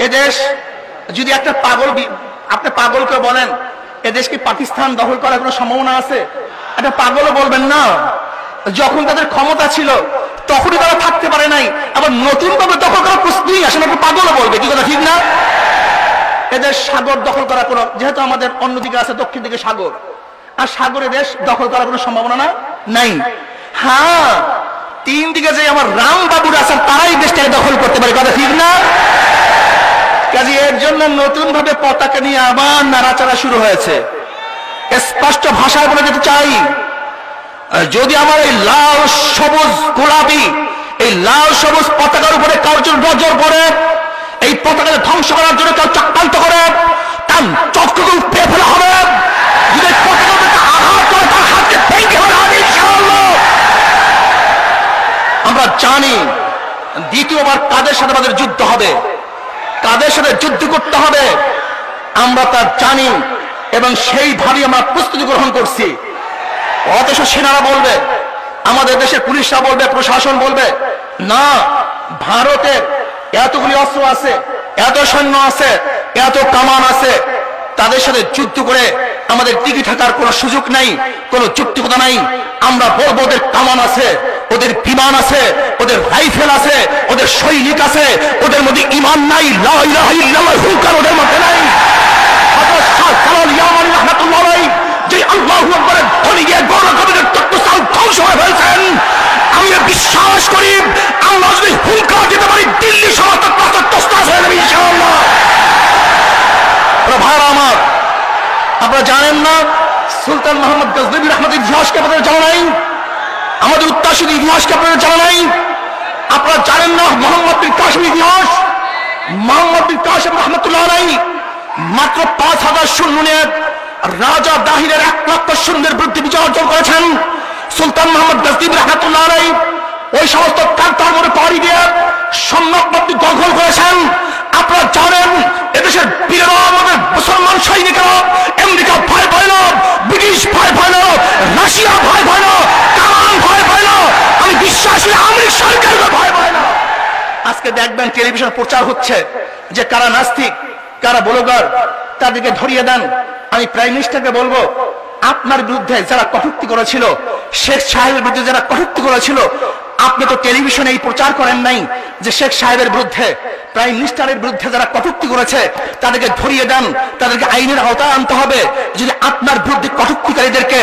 এদেশ যদি একটা আপনি পাগলকে বলেন এদেশ কি পাকিস্তান দখল করার কোনো সম্ভাবনা আছে? একটা পাগলও বলবেন না। যখন তাদের ক্ষমতা ছিল তখনই তারা থাকতে পারে নাই, আবার নতুন ভাবে দখল করার প্রশ্নই আসে না, একটা পাগলও বলবে। কি কথা ঠিক না? এদের সাগর দখল করার কোনো, যেহেতু আমাদের অন্যদিকে আছে দক্ষিণ দিকে সাগর, আর সাগরে দেশ দখল করার কোনো সম্ভাবনা নাই। হ্যাঁ, তিন দিকে যে আমার রাম বাবুরা আছেন তারাই দেশটাকে দখল করতে পারে। কথা ঠিক না? কাজে এর জন্য নতুন ভাবে পতাকা নিয়ে আবার নাড়াচাড়া শুরু হয়েছে। স্পষ্ট ভাষায় বলে যেতে চাই, যদি আমার এই লাল সবুজ গোলাপি এই লাল সবুজ পতাকার উপরে কার্যর নজর পড়ে, এই পতাকাকে ধ্বংস করার জন্য কেউ চক্রান্ত করে, তার চক্রকে উপড়ে ফেলা হবে। যদি পতাকাকে আঘাত করে তার হাতকে ভেঙে ফেলা হবে ইনশাআল্লাহ। আমরা জানি দ্বিতীয়বার কাদের সাথে আমাদের যুদ্ধ হবে, কাদের সাথে যুদ্ধ করতে হবে আমরা তা জানি, এবং সেইভাবে আমরা প্রস্তুতি গ্রহণ করছি। অথচ সেনারা বলবে, আমাদের দেশের পুলিশরা বলবে, প্রশাসন বলবে, না ভারতের এতগুলি অস্ত্র আছে, এত সৈন্য আছে, এত কামান আছে, তাদের সাথে যুদ্ধ করে আমাদের টিকে থাকার কোনো সুযোগ নাই, কোনো যুক্তিকতা নাই। আমরা বলবো ওদের কামান আছে, ওদের বিমান আছে, ওদের রাইফেল আছে, ওদের সৈনিক আছে, ওদের মধ্যে ঈমান নাই, লা ইলাহা ইল্লাল্লাহ হুঙ্কার ওদের মধ্যে নাই। হযরত শাহ জালাল ইয়ামানী রাহমাতুল্লাহ আলাইহি যে আল্লাহু আকবারের ধ্বনি দিয়ে গোটা কবিদের তত্ত্বস্থান ধ্বংস হয়ে ফেলছেন, আমি বিশ্বাস করি আল্লাহ যদি হুঙ্কার দিতে পারি দিল্লি সমস্ত তত্ত্বস্থান হয়ে যাবে ইনশাআল্লাহ। ভাইরা আমার, আপনারা জানেন না সুলতান মোহাম্মদ গজনবী রহমতুল্লাহ ইতিহাসকে আপনাদের জানা নাই? আমাদের উত্তাসিত ইতিহাসকে আপনাদের জানা নাই? আপনারা জানেন না মোহাম্মদ বিন কাসিম ইতিহাস? মোহাম্মদ বিন কাসিম রহমতুল্লাহ আলাইহি মাত্র 5000 সৈন্য নিয়ে রাজা দাহিরের 1 লক্ষ সৈন্যের বিরুদ্ধে বিজয় অর্জন করেছেন। সুলতান মোহাম্মদ গজনবী রহমতুল্লাহ আলাইহি ওই সমস্ত কান্তার মধ্যে পাড়ি দিয়ে সম্রাটপত্তি দখল করেছেন। আপনারা জানেন এদেশের বীরেরা, আমাদের মুসলমান সৈনিকেরা আমেরিকা ভয় পায় না, ব্রিটিশ ভয় পায় না, রাশিয়া ভয় পায় না, কামান ভয় পায় না, আমি বিশ্বাসী আমেরিকা সরকারকে ভয় পায় না। আজকে দেখবেন টেলিভিশন প্রচার হচ্ছে যে কারা নাস্তিক, কারা ব্লগার, তাদেরকে ধরিয়ে দেন। আমি প্রাইম মিনিস্টারকে বলবো, আপনার বিরুদ্ধে যারা কটূক্তি করেছিল, শেখ সাহেবের বিরুদ্ধে যারা কটূক্তি করেছিল, আপনি তো টেলিভিশনে এই প্রচার করেন নাই যে শেখ সাহেবের বিরুদ্ধে, প্রাইম মিনিস্টারের বিরুদ্ধে যারা কটূক্তি করেছে তাদেরকে ধরিয়ে দেন, তাদেরকে আইনের আওতায় আনতে হবে। যদি আপনার বিরুদ্ধে কটূক্তিকারীদেরকে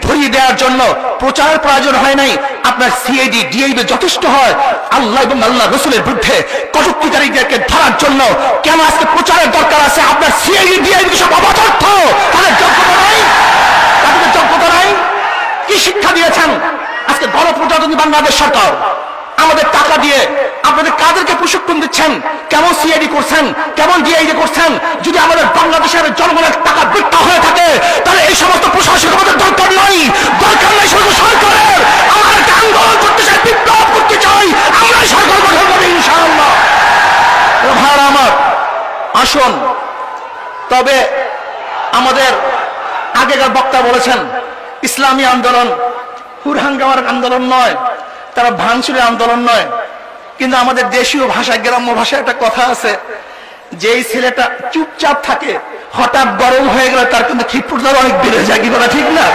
ধরিয়ে দেওয়ার জন্য প্রচারের প্রয়োজন হয় নাই, আপনার সিআইডি ডিআইবি যথেষ্ট হয়। আল্লাহ এবং আল্লাহ রাসূলের বিরুদ্ধে কটূক্তিকারীদেরকে ধরার জন্য কেন আজকে প্রচারের দরকার আছে? আপনার সিআইডি ডিআইবি সব অপদার্থ, তাদের যোগ্যতা নাই, তাদের যোগ্যতা নাই। কি শিক্ষা দিয়েছেন আজকে গণপ্রজাতন্ত্রী বাংলাদেশ সরকার? আমাদের টাকা দিয়ে আপনাদের কাদেরকে প্রশিক্ষণ দিচ্ছেন? কেমন সিআইডি করছেন, কেমন ডিআইডি করছেন? যদি আমাদের বাংলাদেশের জনগণের টাকা বৃদ্ধা হয়ে থাকে তাহলে এই সমস্ত প্রশাসক আমাদের দরকার নাই, দরকার নাই সরকারের। আমরা একটা আন্দোলন করতে চাই, বিপ্লব করতে চাই, আমরা সরকার গঠন করবো ইনশাআল্লাহ। ভাইরা আমার, আসুন। তবে আমাদের আগেকার বক্তা বলেছেন ইসলামী আন্দোলন হুরহাঙ্গামার আন্দোলন নয়, তারা ভাঙচুরের আন্দোলন নয়। কিন্তু আমাদের দেশীয় ভাষায়, গ্রাম্য ভাষায় একটা কথা আছে, যেই ছেলেটা চুপচাপ থাকে হঠাৎ গরম হয়ে গেলে তার কিন্তু ক্ষিপ্রতা অনেক বেড়ে যায়। কি বলা ঠিক না?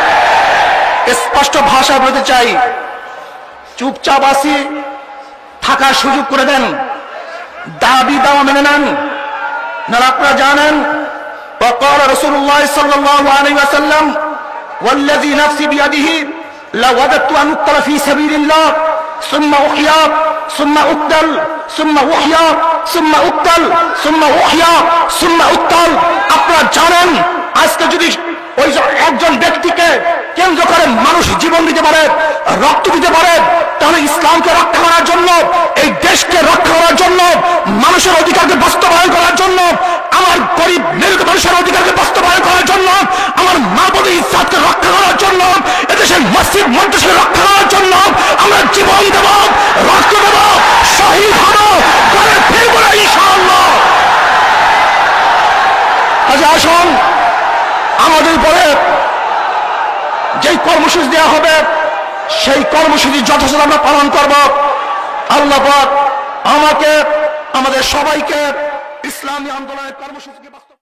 স্পষ্ট ভাষা বলতে চাই, চুপচাপ আসি, থাকার সুযোগ করে দেন, দাবি দাওয়া মেনে নেন। না আপনারা জানেন وقال رسول الله صلى الله عليه وسلم والذي نفسي بيده لوددت أن أقتل في سبيل الله ثم أحيا ثم أقتل ثم أحيا ثم أقتل ثم أحيا ثم أقتل। আপনারা জানেন আজকে যদি ওই একজন ব্যক্তিকে কেন্দ্র করে মানুষ জীবন দিতে পারে, রক্ত দিতে পারে, তাহলে ইসলামকে রক্ষা করার জন্য, এই দেশকে রক্ষা করার জন্য, মানুষের অধিকারকে বাস্তবায়ন করার জন্য, আমার গরিব নিরীহ মানুষের অধিকারকে বাস্তবায়ন করার জন্য, আমার মা বোনের ইজ্জতকে রক্ষা করার জন্য, এদেশের মসজিদ মাদ্রাসাকে রক্ষা করার জন্য আমরা জীবন দেব, রক্ত দেব, শহীদ হব, ঘরে ফিরব না ইনশাআল্লাহ। আজ আসুন, আমাদের উপরে যেই কর্মসূচি দেওয়া হবে সেই কর্মসূচি যথাযথ আমরা পালন করব। আল্লাহ পাক আমাকে, আমাদের সবাইকে ইসলাম ইসলামী আন্দোলনের কর্মসূচিকে বাস্তব